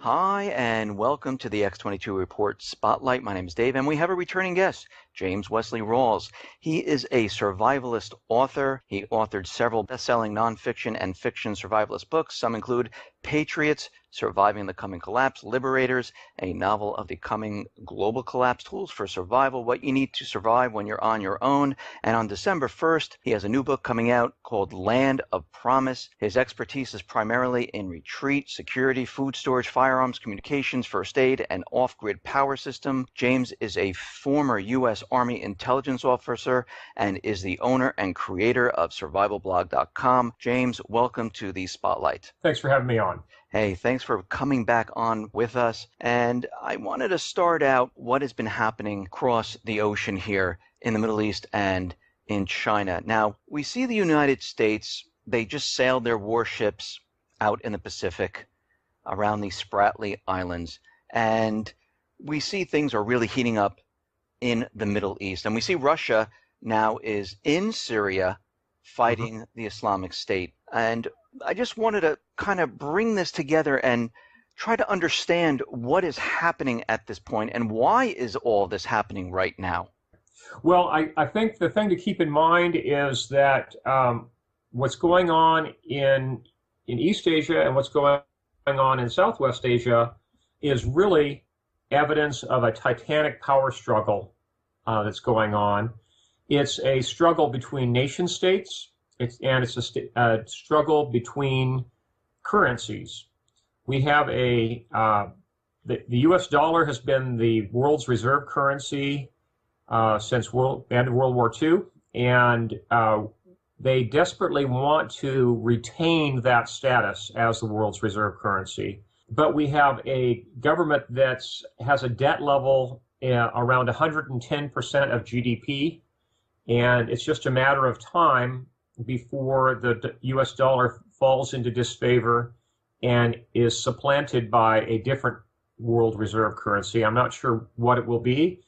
Hi, and welcome to the X22 Report Spotlight. My name is Dave, and we have a returning guest, James Wesley Rawles. He is a survivalist author. He authored several best-selling nonfiction and fiction survivalist books. Some include Patriots, Surviving the Coming Collapse, Liberators, a novel of the coming global collapse, Tools for Survival, What You Need to Survive When You're on Your Own. And on December 1st, he has a new book coming out called Land of Promise. His expertise is primarily in retreat, security, food storage, firearms, communications, first aid, and off-grid power system. James is a former U.S. Army intelligence officer and is the owner and creator of survivalblog.com. James, welcome to the Spotlight. Thanks for having me on. Hey, thanks for coming back on with us. And I wanted to start out what has been happening across the ocean here in the Middle East and in China. Now, we see the United States, they just sailed their warships out in the Pacific around the Spratly Islands. And we see things are really heating up in the Middle East. And we see Russia now is in Syria fighting the Islamic State. And I just wanted to kind of bring this together and try to understand what is happening at this point and why is all this happening right now? Well, I think the thing to keep in mind is that what's going on in East Asia and what's going on in Southwest Asia is really evidence of a titanic power struggle that's going on. It's a struggle between nation states. It's a struggle between currencies. We have the U.S. dollar has been the world's reserve currency since the end of World War II, and they desperately want to retain that status as the world's reserve currency. But we have a government that has a debt level around 110% of GDP, and it's just a matter of time before the U.S. dollar falls into disfavor and is supplanted by a different world reserve currency. I'm not sure what it will be.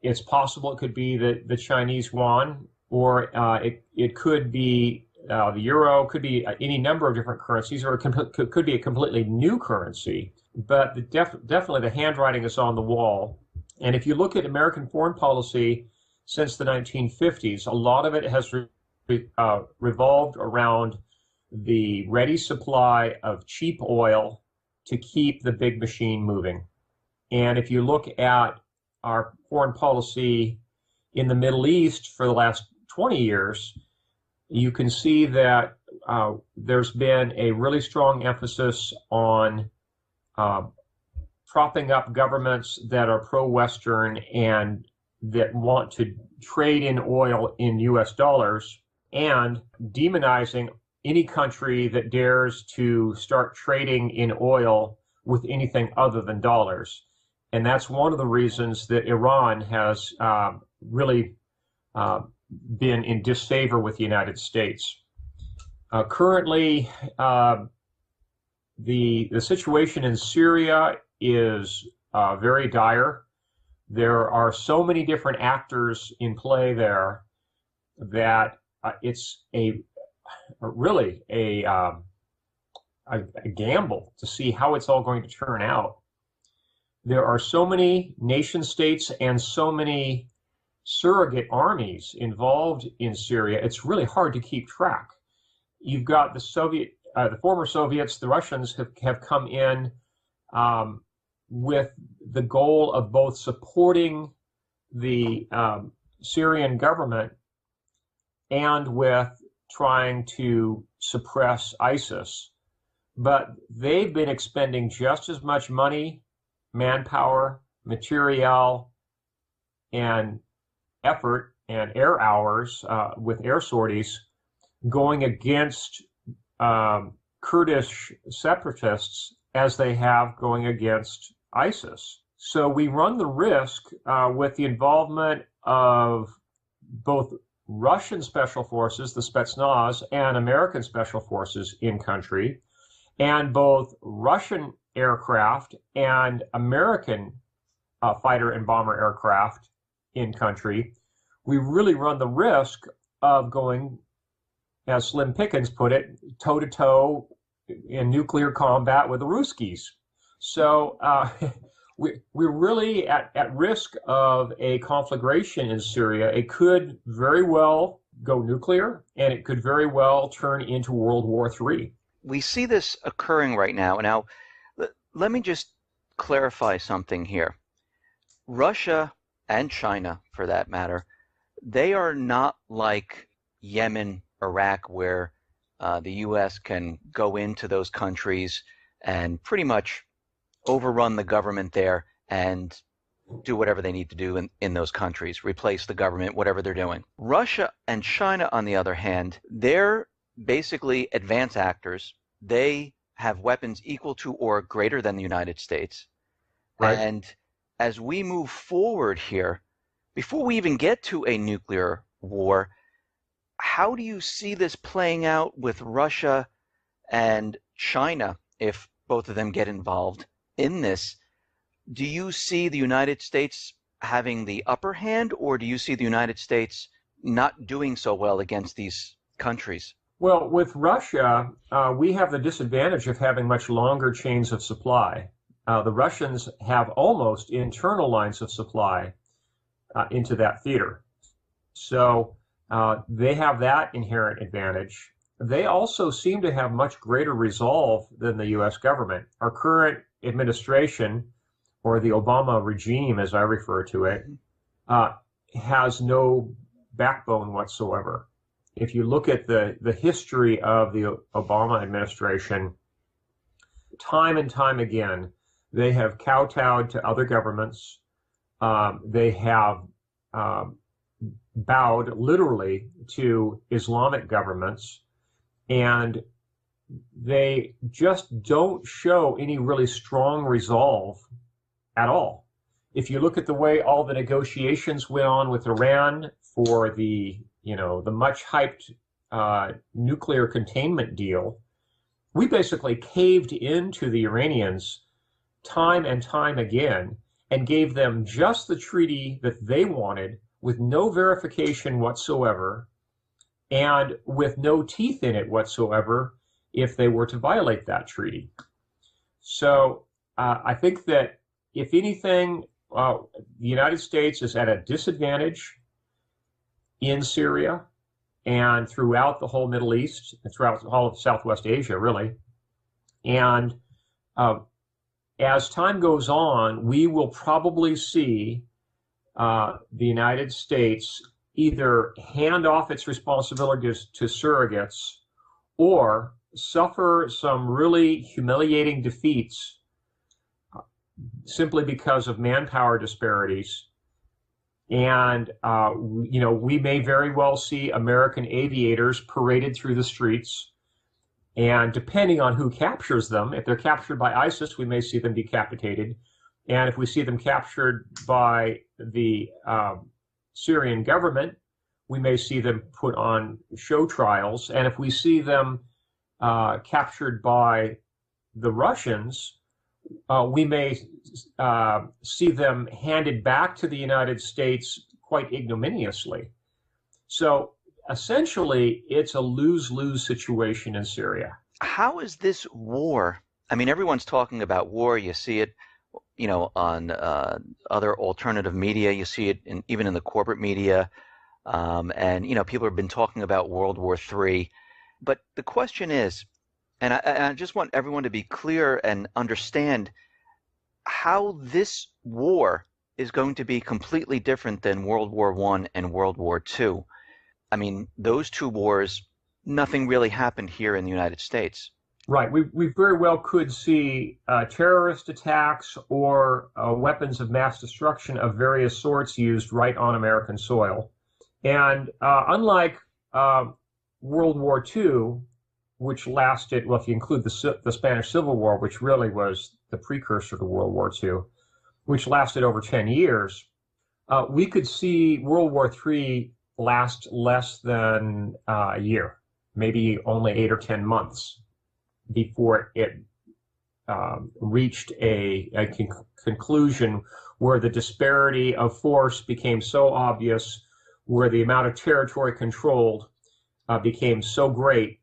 It's possible it could be the Chinese yuan, or it could be the euro, could be any number of different currencies, or it could be a completely new currency. But definitely the handwriting is on the wall. And if you look at American foreign policy since the 1950s, a lot of it has revolved around the ready supply of cheap oil to keep the big machine moving. And if you look at our foreign policy in the Middle East for the last 20 years, you can see that there's been a really strong emphasis on propping up governments that are pro-Western and that want to trade in oil in U.S. dollars, and demonizing any country that dares to start trading in oil with anything other than dollars. And that's one of the reasons that Iran has really been in disfavor with the United States. Currently, the situation in Syria is very dire. There are so many different actors in play there that it's really a gamble to see how it's all going to turn out. There are so many nation states and so many surrogate armies involved in Syria. It's really hard to keep track. You've got the former Soviets, the Russians have come in with the goal of both supporting the Syrian government and with trying to suppress ISIS. But they've been expending just as much money, manpower, material, and effort and air hours with air sorties going against Kurdish separatists as they have going against ISIS. So we run the risk with the involvement of both Russian special forces, the Spetsnaz, and American special forces in country, and both Russian aircraft and American fighter and bomber aircraft in country. We really run the risk of going, as Slim Pickens put it, toe-to-toe in nuclear combat with the Ruskies. So we're really at risk of a conflagration in Syria. It could very well go nuclear, and it could very well turn into World War III. We see this occurring right now. Now, let me just clarify something here. Russia and China, for that matter, they are not like Yemen, Iraq, where the U.S. can go into those countries and pretty much overrun the government there and do whatever they need to do in those countries, replace the government, whatever they're doing. Russia and China, on the other hand, they're basically advanced actors. They have weapons equal to or greater than the United States. Right. And as we move forward here, before we even get to a nuclear war, how do you see this playing out with Russia and China if both of them get involved in this? Do you see the United States having the upper hand, or do you see the United States not doing so well against these countries? Well, with Russia, we have the disadvantage of having much longer chains of supply. The Russians have almost internal lines of supply into that theater. So they have that inherent advantage. They also seem to have much greater resolve than the U.S. government. Our current administration, or the Obama regime, as I refer to it, has no backbone whatsoever. If you look at the history of the Obama administration, time and time again, they have kowtowed to other governments. They have bowed literally to Islamic governments, and they just don't show any really strong resolve at all. If you look at the way all the negotiations went on with Iran for the much hyped nuclear containment deal, we basically caved into the Iranians time and time again and gave them just the treaty that they wanted, with no verification whatsoever and with no teeth in it whatsoever if they were to violate that treaty. So I think that, if anything, the United States is at a disadvantage in Syria and throughout the whole Middle East, and throughout all of Southwest Asia, really. And as time goes on, we will probably see the United States either hand off its responsibilities to surrogates or suffer some really humiliating defeats simply because of manpower disparities. And, we may very well see American aviators paraded through the streets. And depending on who captures them, if they're captured by ISIS, we may see them decapitated. And if we see them captured by the Syrian government, we may see them put on show trials. And if we see them captured by the Russians, we may see them handed back to the United States quite ignominiously. So essentially, it's a lose-lose situation in Syria. How is this war? I mean, everyone's talking about war. You see it, on other alternative media. You see it even in the corporate media. And people have been talking about World War III. But the question is, and I just want everyone to be clear and understand how this war is going to be completely different than World War I and World War II. I mean, those two wars, nothing really happened here in the United States. Right. We very well could see terrorist attacks or weapons of mass destruction of various sorts used right on American soil. And unlike World War II, which lasted, well, if you include the Spanish Civil War, which really was the precursor to World War II, which lasted over 10 years, we could see World War III last less than a year, maybe only 8 or 10 months before it reached a conclusion where the disparity of force became so obvious, where the amount of territory controlled became so great,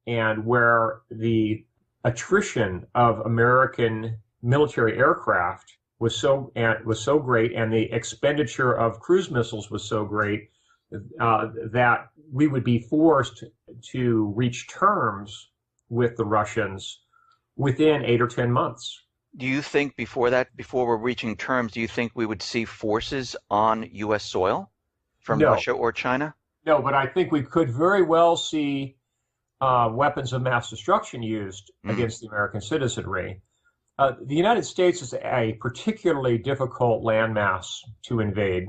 and where the attrition of American military aircraft was so great, and the expenditure of cruise missiles was so great that we would be forced to reach terms with the Russians within 8 or 10 months. Do you think before we're reaching terms, do you think we would see forces on U.S. soil from No, Russia or China? no, but I think we could very well see weapons of mass destruction used against the American citizenry. The United States is a particularly difficult landmass to invade,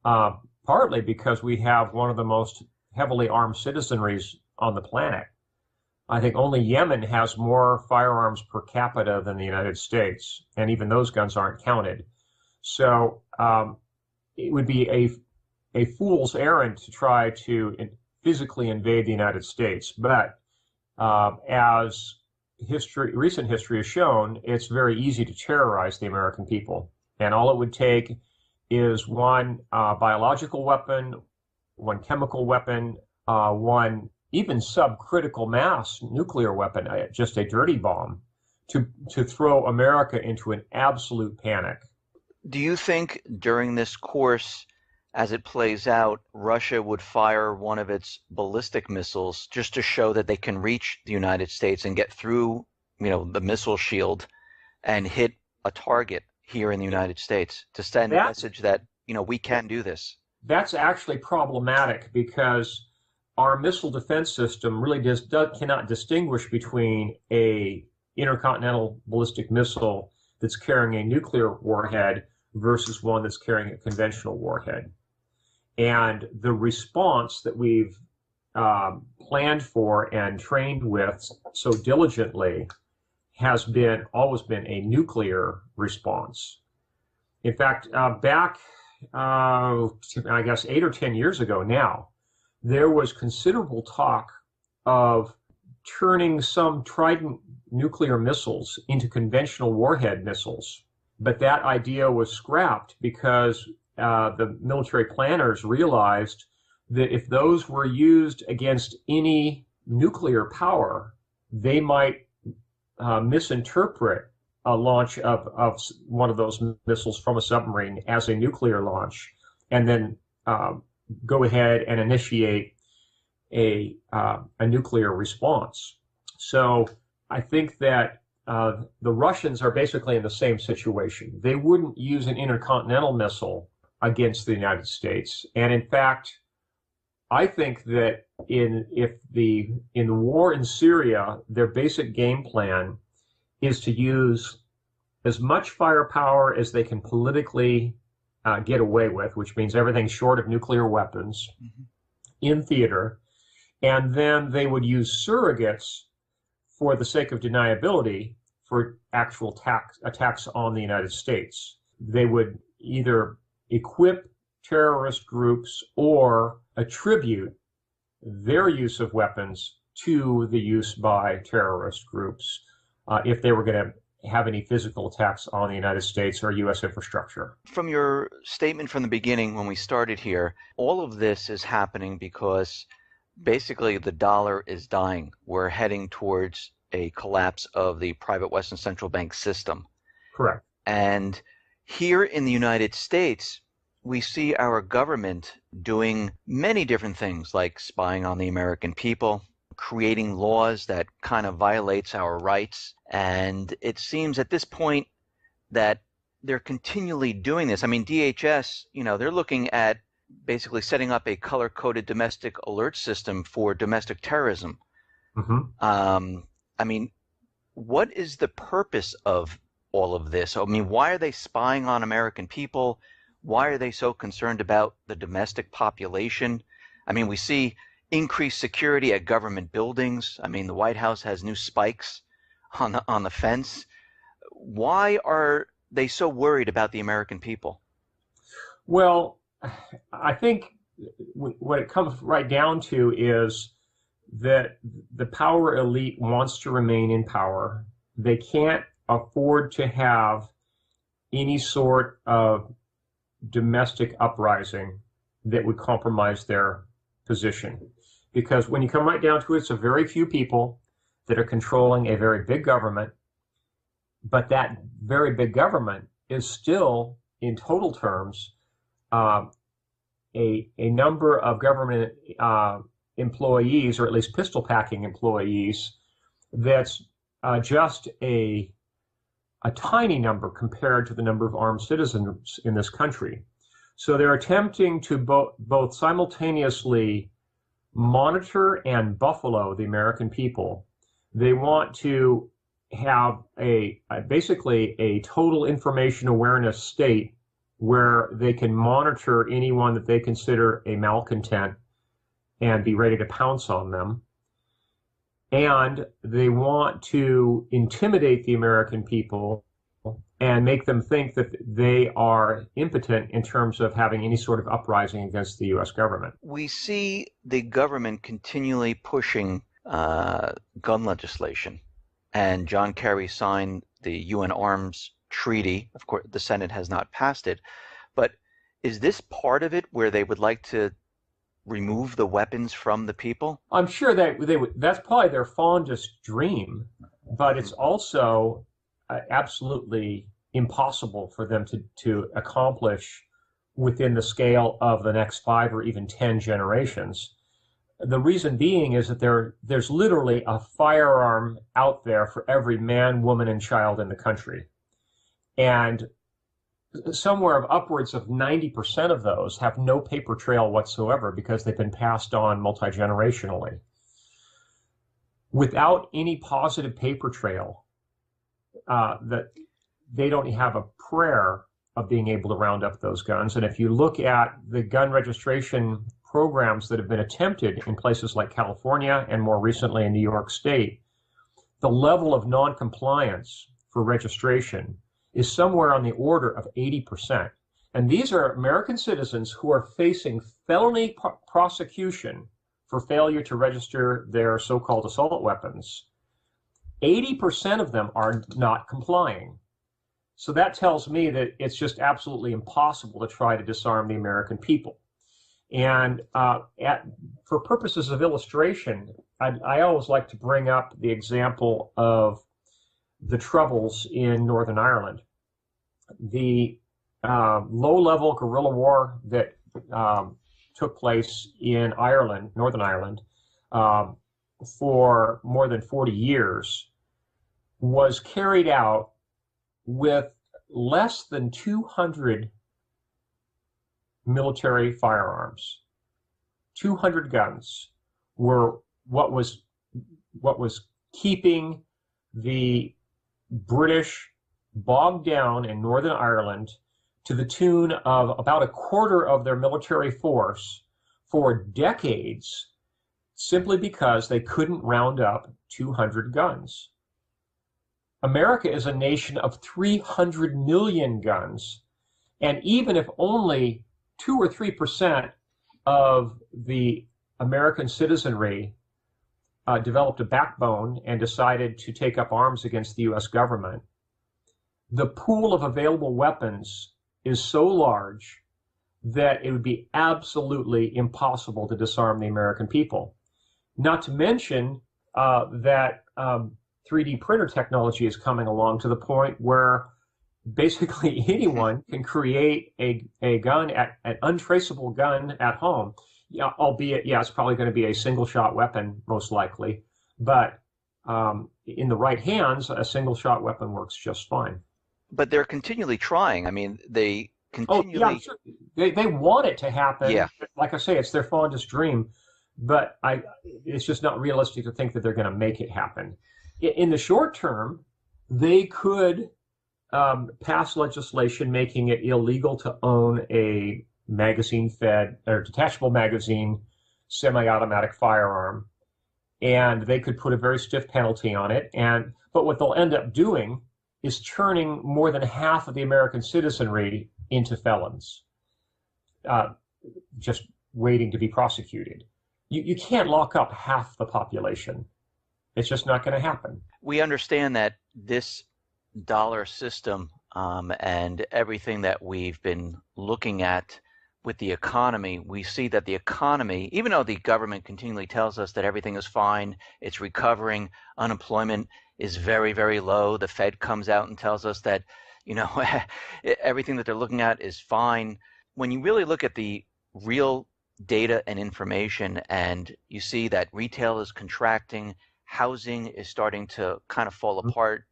partly because we have one of the most heavily armed citizenries on the planet. I think only Yemen has more firearms per capita than the United States, and even those guns aren't counted. So it would be a fool's errand to try to physically invade the United States. But as recent history has shown, it's very easy to terrorize the American people. And all it would take is one biological weapon, one chemical weapon, one even subcritical mass nuclear weapon, just a dirty bomb, to throw America into an absolute panic. Do you think during this course, as it plays out, Russia would fire one of its ballistic missiles just to show that they can reach the United States and get through, the missile shield and hit a target here in the United States to send a message that, we can do this? That's actually problematic because our missile defense system really cannot distinguish between a intercontinental ballistic missile that's carrying a nuclear warhead versus one that's carrying a conventional warhead. And the response that we've planned for and trained with so diligently has always been a nuclear response. In fact, back, I guess, 8 or 10 years ago now, there was considerable talk of turning some Trident nuclear missiles into conventional warhead missiles. But that idea was scrapped because the military planners realized that if those were used against any nuclear power, they might misinterpret a launch of one of those missiles from a submarine as a nuclear launch, and then go ahead and initiate a nuclear response. So I think that the Russians are basically in the same situation. They wouldn't use an intercontinental missile against the United States. And in fact, I think that in the war in Syria, their basic game plan is to use as much firepower as they can politically get away with, which means everything short of nuclear weapons, in theater. And then they would use surrogates for the sake of deniability for actual attacks on the United States. They would either equip terrorist groups or attribute their use of weapons to the use by terrorist groups if they were going to have any physical attacks on the United States or U.S. infrastructure. From your statement from the beginning when we started here, all of this is happening because basically the dollar is dying. We're heading towards a collapse of the private Western central bank system. Correct. And here in the United States, we see our government doing many different things, like spying on the American people, creating laws that kind of violates our rights. And it seems at this point that they're continually doing this. I mean, DHS, they're looking at basically setting up a color-coded domestic alert system for domestic terrorism. I mean, what is the purpose of all of this? I mean, why are they spying on American people? Why are they so concerned about the domestic population? I mean, we see increased security at government buildings. I mean, the White House has new spikes on the fence. Why are they so worried about the American people? Well, I think what it comes right down to is that the power elite wants to remain in power. They can't afford to have any sort of domestic uprising that would compromise their position. Because when you come right down to it, it's a very few people. that are controlling a very big government, but that very big government is still, in total terms, a number of government employees, or at least pistol packing employees, that's just a tiny number compared to the number of armed citizens in this country. So they're attempting to both simultaneously monitor and buffalo the American people. They want to have basically a total information awareness state where they can monitor anyone that they consider a malcontent and be ready to pounce on them. And they want to intimidate the American people and make them think that they are impotent in terms of having any sort of uprising against the U.S. government. We see the government continually pushing gun legislation. And John Kerry signed the UN Arms Treaty. Of course, the Senate has not passed it. But is this part of it where they would like to remove the weapons from the people? I'm sure that that's probably their fondest dream, but it's also absolutely impossible for them to accomplish within the scale of the next 5 or even 10 generations. The reason being is that there's literally a firearm out there for every man, woman, and child in the country. And somewhere of upwards of 90% of those have no paper trail whatsoever because they've been passed on multi-generationally. Without any positive paper trail, that they don't have a prayer of being able to round up those guns. And if you look at the gun registration programs that have been attempted in places like California and more recently in New York State, the level of non-compliance for registration is somewhere on the order of 80%. And these are American citizens who are facing felony prosecution for failure to register their so-called assault weapons. 80% of them are not complying. So that tells me that it's just absolutely impossible to try to disarm the American people. And for purposes of illustration, I always like to bring up the example of the Troubles in Northern Ireland. The low-level guerrilla war that took place in Ireland, Northern Ireland, for more than 40 years was carried out with less than 200 military firearms. 200 guns were what was keeping the British bogged down in Northern Ireland to the tune of about a quarter of their military force for decades, simply because they couldn't round up 200 guns. America is a nation of 300 million guns, and even if only 2 or 3% of the American citizenry developed a backbone and decided to take up arms against the U.S. government, the pool of available weapons is so large that it would be absolutely impossible to disarm the American people. Not to mention that 3D printer technology is coming along to the point where basically anyone can create a gun, an untraceable gun at home. Yeah, albeit, it's probably going to be a single-shot weapon, most likely. But in the right hands, a single-shot weapon works just fine. But they're continually trying. I mean, they continually... Oh, yeah, sure. They want it to happen. Yeah. Like I say, it's their fondest dream. But it's just not realistic to think that they're going to make it happen. In the short term, they could pass legislation making it illegal to own a magazine-fed or detachable magazine semi-automatic firearm, and they could put a very stiff penalty on it. But what they'll end up doing is turning more than half of the American citizenry into felons, just waiting to be prosecuted. You can't lock up half the population. It's just not going to happen. We understand that this dollar system and everything that we've been looking at with the economy, we see that the economy, even though the government continually tells us that everything is fine, it's recovering, unemployment is very, very low. The Fed comes out and tells us that, everything that they're looking at is fine. When you really look at the real data and information, and you see that retail is contracting, housing is starting to kind of fall apart.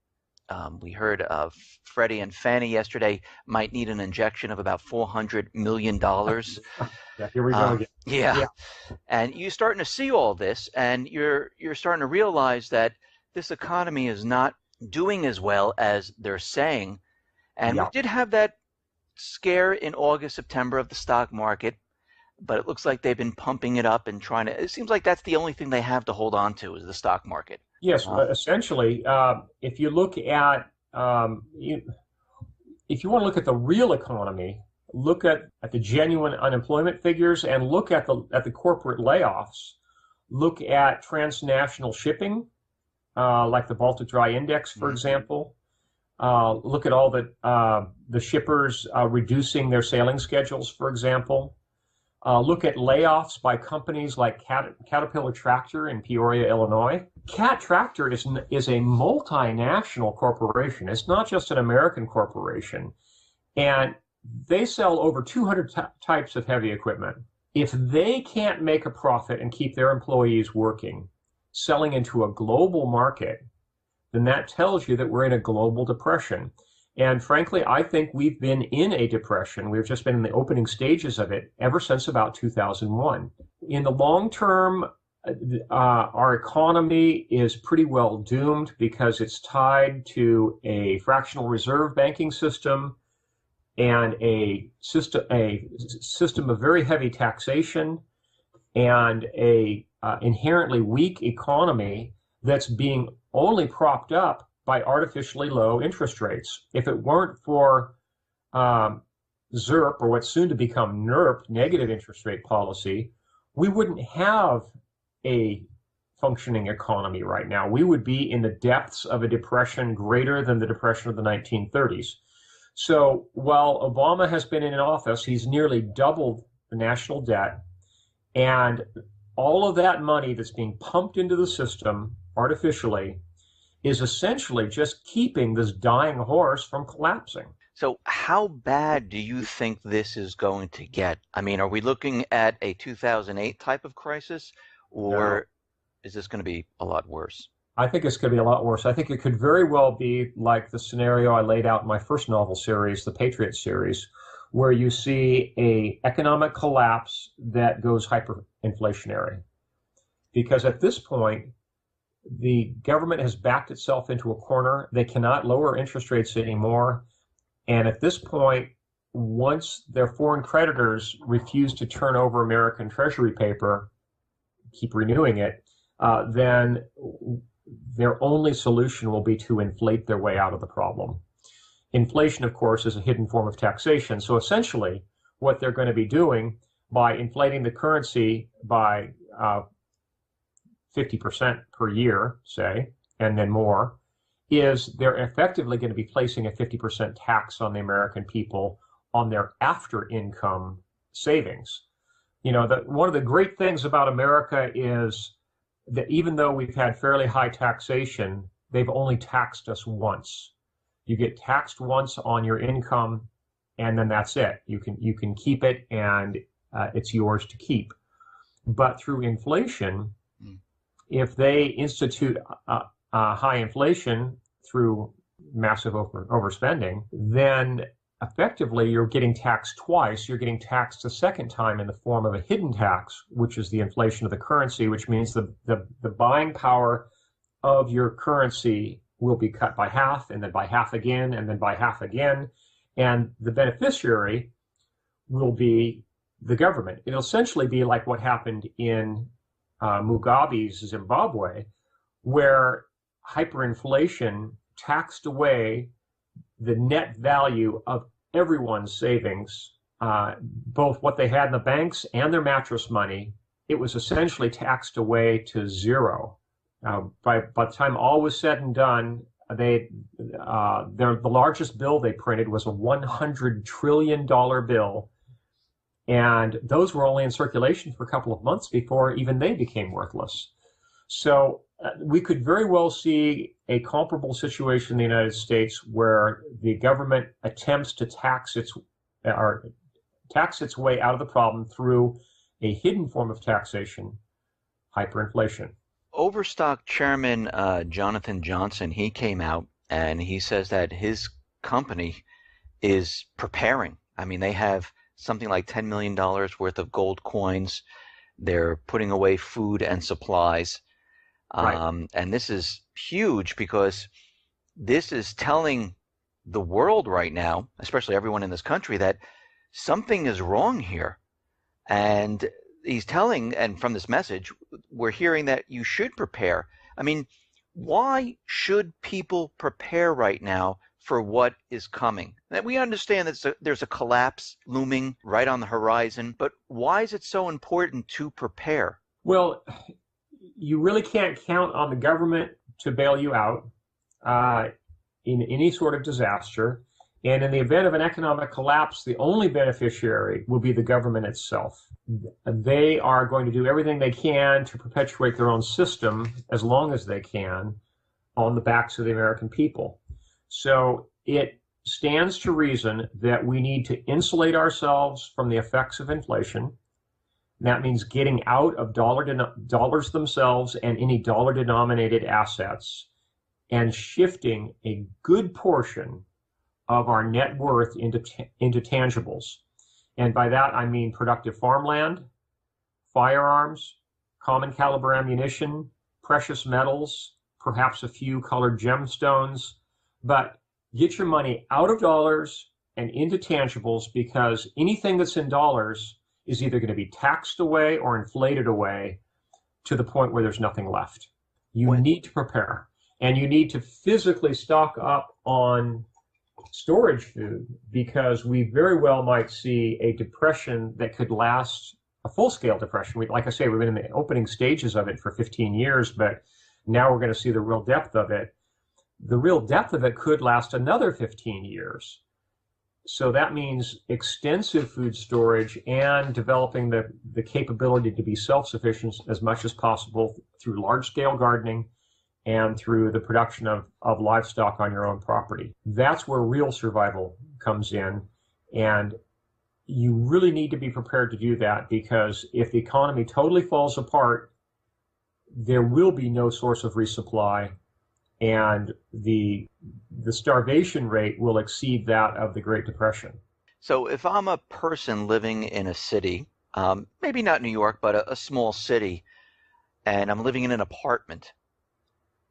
We heard of Freddie and Fannie yesterday might need an injection of about $400 million. Yeah, here we go again. Yeah. And you're starting to see all this, and you're starting to realize that this economy is not doing as well as they're saying. And we did have that scare in August, September of the stock market, but it looks like they've been pumping it up and trying to, it seems like that's the only thing they have to hold on to is the stock market. Yes, essentially, if you look at, if you want to look at the real economy, look at the genuine unemployment figures and look at the corporate layoffs. Look at transnational shipping, like the Baltic Dry Index, for example. Look at all the shippers reducing their sailing schedules, for example. Look at layoffs by companies like Caterpillar Tractor in Peoria, Illinois. Cat Tractor is a multinational corporation. It's not just an American corporation. And they sell over 200 types of heavy equipment. If they can't make a profit and keep their employees working, selling into a global market, then that tells you that we're in a global depression. And frankly, I think we've been in a depression. We've just been in the opening stages of it ever since about 2001. In the long term, our economy is pretty well doomed because it's tied to a fractional reserve banking system and a system of very heavy taxation and a inherently weak economy that's being only propped up by artificially low interest rates. If it weren't for ZIRP, or what's soon to become NIRP, negative interest rate policy, we wouldn't have a functioning economy right now. We would be in the depths of a depression greater than the depression of the 1930s. So while Obama has been in office, he's nearly doubled the national debt, and all of that money that's being pumped into the system artificially is essentially just keeping this dying horse from collapsing. So how bad do you think this is going to get? I mean, are we looking at a 2008 type of crisis, or is this going to be a lot worse? I think it's going to be a lot worse. I think it could very well be like the scenario I laid out in my first novel series, the Patriot series, where you see an economic collapse that goes hyperinflationary. Because at this point, the government has backed itself into a corner. They cannot lower interest rates anymore. And at this point, once their foreign creditors refuse to turn over American Treasury paper, keep renewing it, then their only solution will be to inflate their way out of the problem. Inflation, of course, is a hidden form of taxation. So essentially, what they're going to be doing by inflating the currency by 50% per year, say, and then more, is they're effectively going to be placing a 50% tax on the American people on their after-income savings. You know, one of the great things about America is that even though we've had fairly high taxation, they've only taxed us once. You get taxed once on your income, and then that's it. You can keep it, and it's yours to keep. But through inflation, if they institute high inflation through massive overspending, then effectively you're getting taxed twice. You're getting taxed a second time in the form of a hidden tax, which is the inflation of the currency, which means the buying power of your currency will be cut by half, and then by half again, and then by half again. And the beneficiary will be the government. It'll essentially be like what happened in Mugabe's Zimbabwe, where hyperinflation taxed away the net value of everyone's savings, both what they had in the banks and their mattress money. It was essentially taxed away to zero. By the time all was said and done, the largest bill they printed was a $100 trillion bill, And those were only in circulation for a couple of months before even they became worthless. So we could very well see a comparable situation in the United States where the government attempts to tax its way out of the problem through a hidden form of taxation, hyperinflation. Overstock Chairman Jonathan Johnson, he came out and he says that his company is preparing. I mean, they have something like $10 million worth of gold coins. They're putting away food and supplies. Right. And this is huge because this is telling the world right now, especially everyone in this country, that something is wrong here. And he's telling, and from this message, we're hearing that you should prepare. I mean, why should people prepare right now for what is coming? And we understand that there's a collapse looming right on the horizon, but why is it so important to prepare? Well, you really can't count on the government to bail you out in any sort of disaster. And in the event of an economic collapse, the only beneficiary will be the government itself. They are going to do everything they can to perpetuate their own system as long as they can on the backs of the American people. So it stands to reason that we need to insulate ourselves from the effects of inflation. That means getting out of dollars themselves and any dollar-denominated assets and shifting a good portion of our net worth into tangibles. And by that, I mean productive farmland, firearms, common caliber ammunition, precious metals, perhaps a few colored gemstones. But get your money out of dollars and into tangibles, because anything that's in dollars is either going to be taxed away or inflated away to the point where there's nothing left. You need to prepare, and you need to physically stock up on storage food, because we very well might see a depression that could last, a full-scale depression. Like I say, we've been in the opening stages of it for 15 years, but now we're going to see the real depth of it. The real depth of it could last another 15 years. So that means extensive food storage and developing the capability to be self-sufficient as much as possible through large-scale gardening and through the production of livestock on your own property. That's where real survival comes in. And you really need to be prepared to do that, because if the economy totally falls apart, there will be no source of resupply, and the starvation rate will exceed that of the Great Depression. So if I'm a person living in a city, maybe not New York, but a small city, and I'm living in an apartment,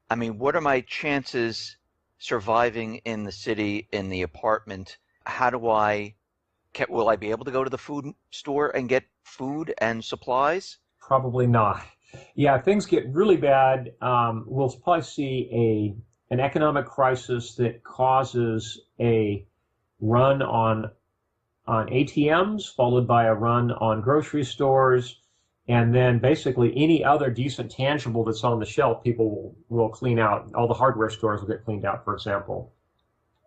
I mean, what are my chances surviving in the city, in the apartment? Will I be able to go to the food store and get food and supplies? Probably not. Yeah, if things get really bad, we'll probably see an economic crisis that causes a run on ATMs, followed by a run on grocery stores, and then basically any other decent tangible that's on the shelf, people will clean out. All the hardware stores will get cleaned out, for example.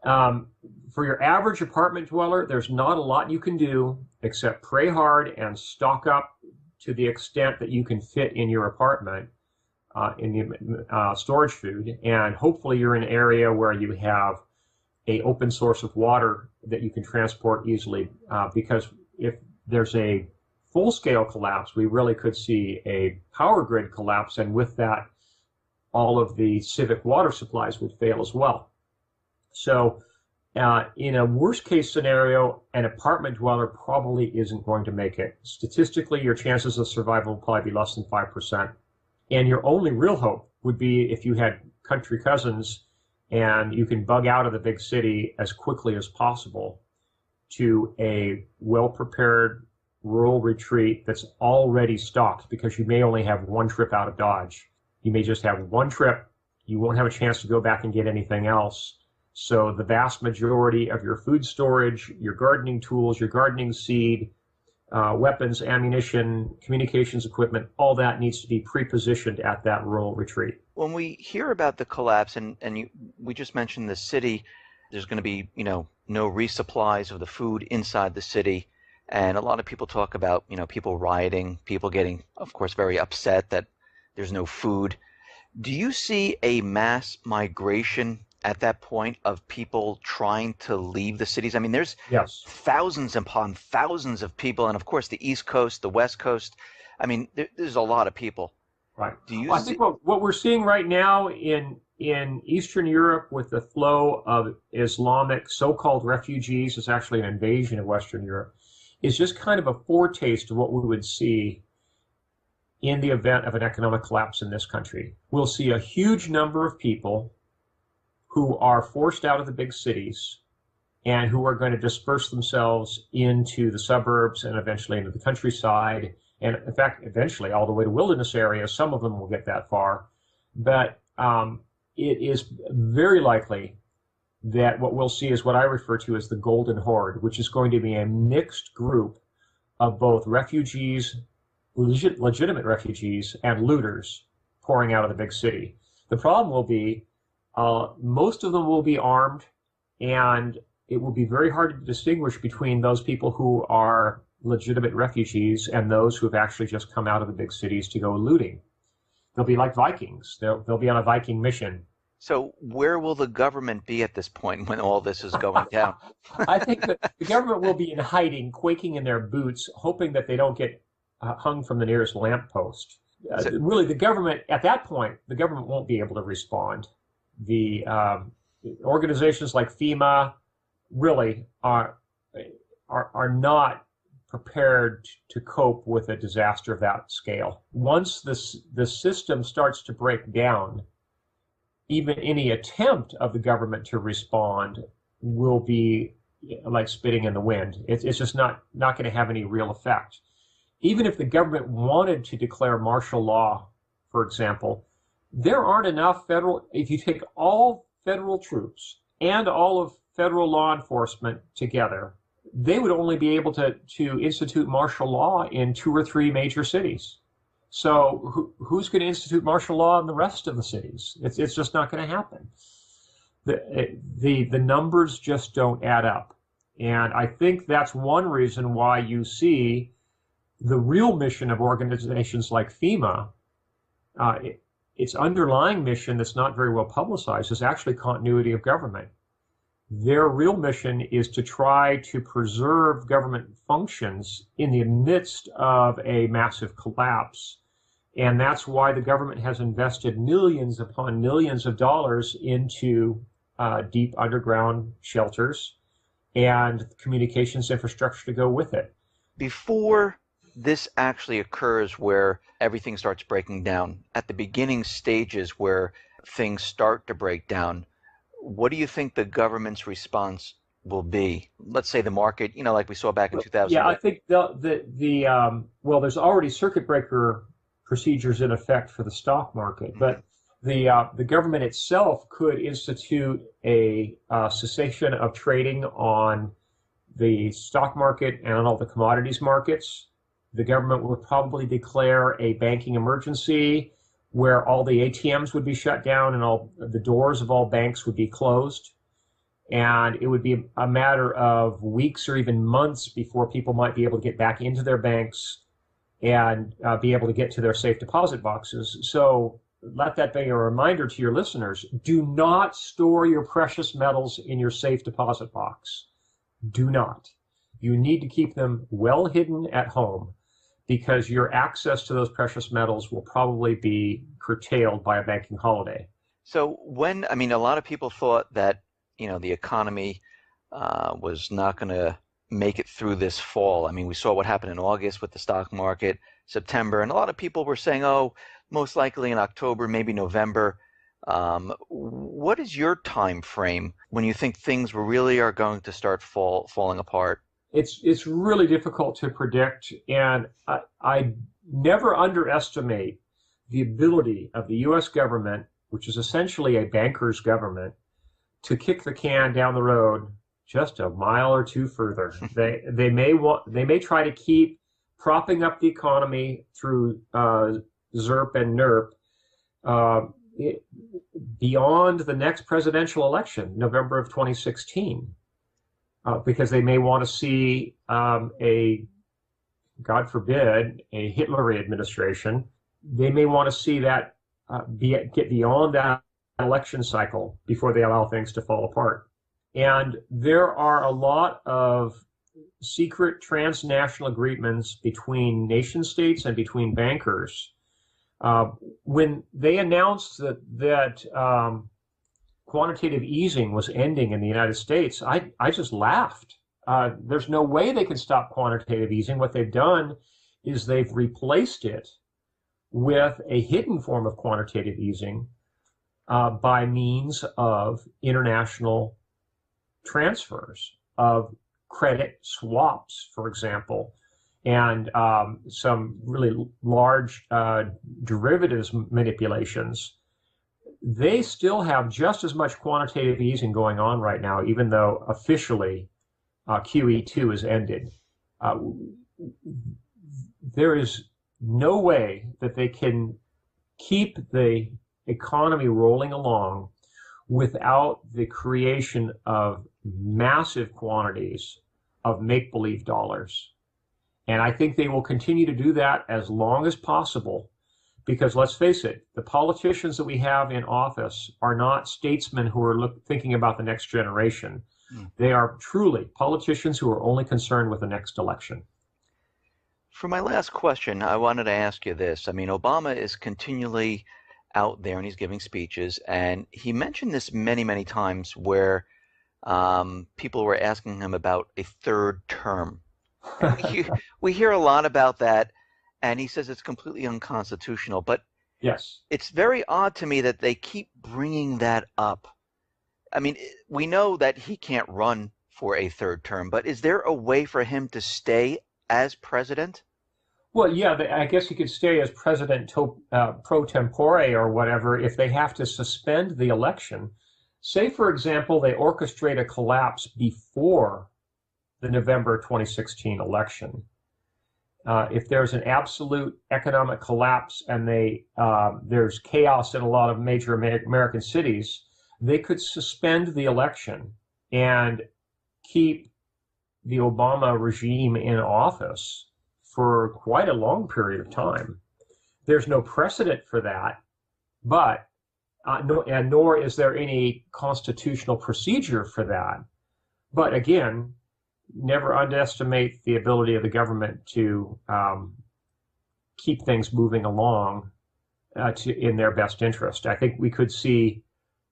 For your average apartment dweller, there's not a lot you can do except pray hard and stock up to the extent that you can fit in your apartment in the storage food. And hopefully you're in an area where you have an open source of water that you can transport easily, because if there's a full-scale collapse, we really could see a power grid collapse, and with that, all of the civic water supplies would fail as well. So in a worst-case scenario, an apartment dweller probably isn't going to make it. Statistically, your chances of survival will probably be less than 5%. And your only real hope would be if you had country cousins and you can bug out of the big city as quickly as possible to a well-prepared rural retreat that's already stocked, because you may only have one trip out of Dodge. You may just have one trip. You won't have a chance to go back and get anything else. So the vast majority of your food storage, your gardening tools, your gardening seed, weapons, ammunition, communications equipment, all that needs to be pre-positioned at that rural retreat. When we hear about the collapse, we just mentioned the city, there's going to be, no resupplies of the food inside the city. And a lot of people talk about, people rioting, people getting, of course, very upset that there's no food. Do you see a mass migration at that point of people trying to leave the cities? I mean, there's Yes. thousands upon thousands of people, and of course, the East Coast, the West Coast. I mean, there's a lot of people. Right. Do you Well, I see? think what we're seeing right now in Eastern Europe with the flow of Islamic so-called refugees, is actually an invasion of Western Europe, is just kind of a foretaste of what we would see in the event of an economic collapse in this country. We'll see a huge number of people who are forced out of the big cities and who are going to disperse themselves into the suburbs and eventually into the countryside. And in fact, eventually all the way to wilderness areas. Some of them will get that far. But it is very likely that what we'll see is what I refer to as the Golden Horde, which is going to be a mixed group of both refugees, legitimate refugees, and looters pouring out of the big city. The problem will be most of them will be armed, and it will be very hard to distinguish between those people who are legitimate refugees and those who have actually just come out of the big cities to go looting. They'll be like Vikings. They'll be on a Viking mission. So where will the government be at this point when all this is going down? I think that the government will be in hiding, quaking in their boots, hoping that they don't get hung from the nearest lamppost. Really, the government, at that point, the government won't be able to respond. The organizations like FEMA really are not prepared to cope with a disaster of that scale. Once the system starts to break down, even any attempt of the government to respond will be like spitting in the wind. It's just not going to have any real effect. Even if the government wanted to declare martial law, for example, there aren't enough if you take all federal troops and all of federal law enforcement together, they would only be able to institute martial law in 2 or 3 major cities. So who's going to institute martial law in the rest of the cities? It's just not going to happen. The numbers just don't add up. And I think that's one reason why you see the real mission of organizations like FEMA, its underlying mission that's not very well publicized is actually continuity of government. Their real mission is to try to preserve government functions in the midst of a massive collapse. And that's why the government has invested millions upon millions of dollars into deep underground shelters and communications infrastructure to go with it. Before this actually occurs where everything starts breaking down, at the beginning stages where things start to break down, what do you think the government's response will be? Let's say the market, like we saw back in 2000. Yeah, I think well, there's already circuit breaker procedures in effect for the stock market, but the government itself could institute a cessation of trading on the stock market and on all the commodities markets. The government would probably declare a banking emergency where all the ATMs would be shut down and all the doors of all banks would be closed. And it would be a matter of weeks or even months before people might be able to get back into their banks and be able to get to their safe deposit boxes. So let that be a reminder to your listeners. Do not store your precious metals in your safe deposit box. Do not. You need to keep them well hidden at home, because your access to those precious metals will probably be curtailed by a banking holiday. So a lot of people thought that, the economy was not going to make it through this fall. I mean, we saw what happened in August with the stock market, September, and a lot of people were saying, most likely in October, maybe November. What is your time frame when you think things really are going to start falling apart? It's really difficult to predict, and I never underestimate the ability of the U.S. government, which is essentially a banker's government, to kick the can down the road just a mile or two further. They may try to keep propping up the economy through ZERP and NERP beyond the next presidential election, November of 2016. because they may want to see God forbid, a Hitler administration. They may want to see that get beyond that election cycle before they allow things to fall apart. And there are a lot of secret transnational agreements between nation states and between bankers. When they announced that quantitative easing was ending in the United States, I just laughed. There's no way they can stop quantitative easing. What they've done is they've replaced it with a hidden form of quantitative easing by means of international transfers of credit swaps, for example, and some really large derivatives manipulations. They still have just as much quantitative easing going on right now, even though officially QE2 is ended. There is no way that they can keep the economy rolling along without the creation of massive quantities of make-believe dollars. And I think they will continue to do that as long as possible, because let's face it, the politicians that we have in office are not statesmen who are thinking about the next generation. They are truly politicians who are only concerned with the next election. For my last question, I wanted to ask you this. I mean, Obama is continually out there and he's giving speeches, and he mentioned this many, many times where people were asking him about a third term. We hear a lot about that, and he says it's completely unconstitutional. But yes, it's very odd to me that they keep bringing that up. I mean, we know that he can't run for a third term, but is there a way for him to stay as president? Well, yeah, I guess he could stay as president pro tempore or whatever if they have to suspend the election. Say, for example, they orchestrate a collapse before the November 2016 election. If there's an absolute economic collapse and there's chaos in a lot of major American cities, they could suspend the election and keep the Obama regime in office for quite a long period of time. There's no precedent for that, but nor is there any constitutional procedure for that. But again, never underestimate the ability of the government to keep things moving along in their best interest. I think we could see,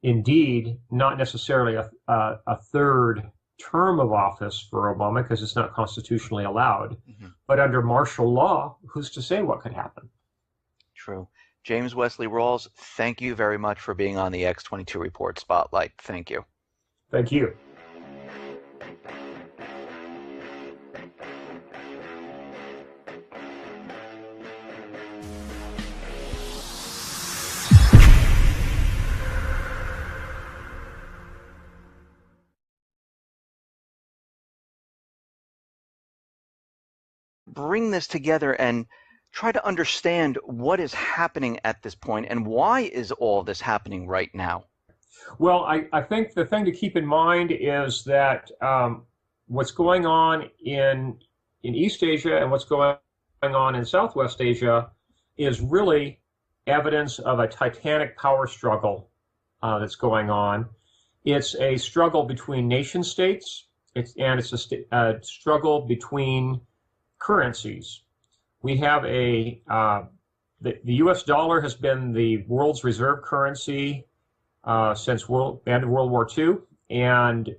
indeed, not necessarily a third term of office for Obama because it's not constitutionally allowed, but under martial law, who's to say what could happen? True. James Wesley Rawles, thank you very much for being on the X22 Report Spotlight. Thank you. Thank you. Bring this together and try to understand what is happening at this point and why is all this happening right now? Well, I think the thing to keep in mind is that what's going on in East Asia and what's going on in Southwest Asia is really evidence of a titanic power struggle that's going on. It's a struggle between nation states, it's a struggle between currencies. We have the U.S. dollar has been the world's reserve currency since the end of World War II, and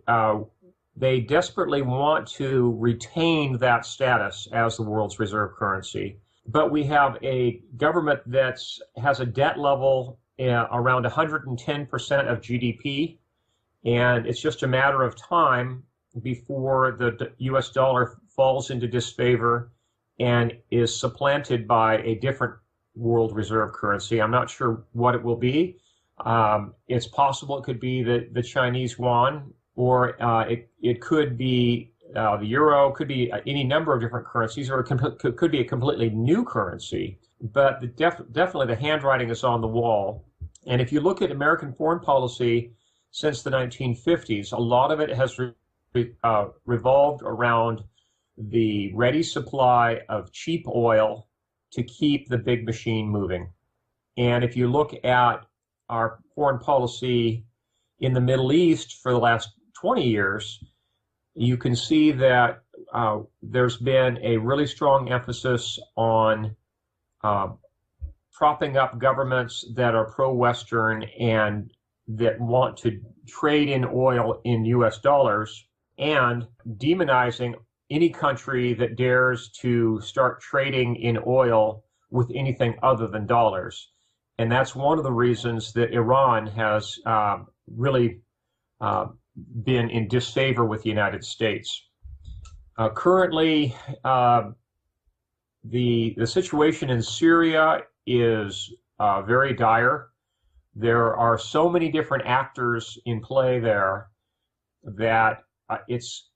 they desperately want to retain that status as the world's reserve currency. But we have a government that has a debt level around 110% of GDP, and it's just a matter of time before the U.S. dollar falls into disfavor and is supplanted by a different world reserve currency. I'm not sure what it will be. It's possible it could be the Chinese yuan, or it could be the euro, could be any number of different currencies, or it could be a completely new currency. But definitely the handwriting is on the wall. And if you look at American foreign policy since the 1950s, a lot of it has revolved around the ready supply of cheap oil to keep the big machine moving. And if you look at our foreign policy in the Middle East for the last 20 years, you can see that there's been a really strong emphasis on propping up governments that are pro-Western and that want to trade in oil in US dollars, and demonizing any country that dares to start trading in oil with anything other than dollars. And that's one of the reasons that Iran has really been in disfavor with the United States. Currently, the situation in Syria is very dire. There are so many different actors in play there that it's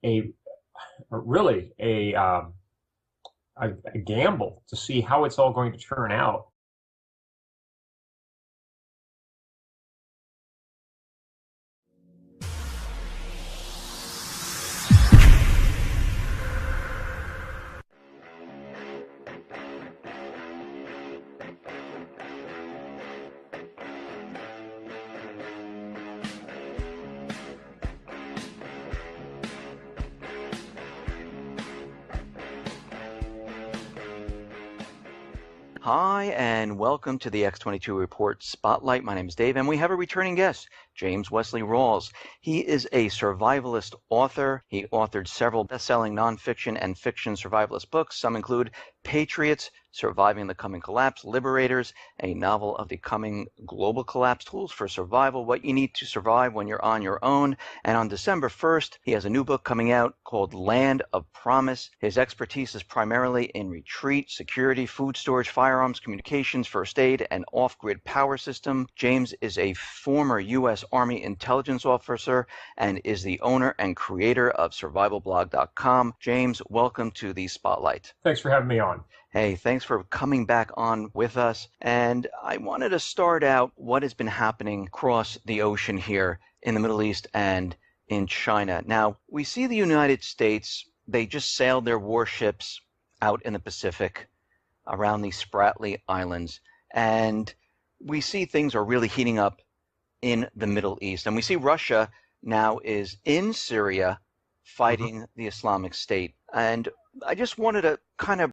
really a gamble to see how it's all going to turn out. Hi, and welcome to the X22 Report Spotlight. My name is Dave, and we have a returning guest, James Wesley Rawles. He is a survivalist author. He authored several best-selling nonfiction and fiction survivalist books. Some include Patriots, Surviving the Coming Collapse, Liberators, a novel of the coming global collapse, tools for survival, what you need to survive when you're on your own. And on December 1st, he has a new book coming out called Land of Promise. His expertise is primarily in retreat, security, food storage, firearms, communications, first aid, and off-grid power system. James is a former U.S. Army intelligence officer and is the owner and creator of survivalblog.com. James, welcome to the Spotlight. Thanks for having me on. Hey, thanks for coming back on with us. And I wanted to start out what has been happening across the ocean here in the Middle East and in China. Now, we see the United States, they just sailed their warships out in the Pacific around the Spratly Islands. And we see things are really heating up in the Middle East. And we see Russia now is in Syria fighting the Islamic State. And I just wanted to kind of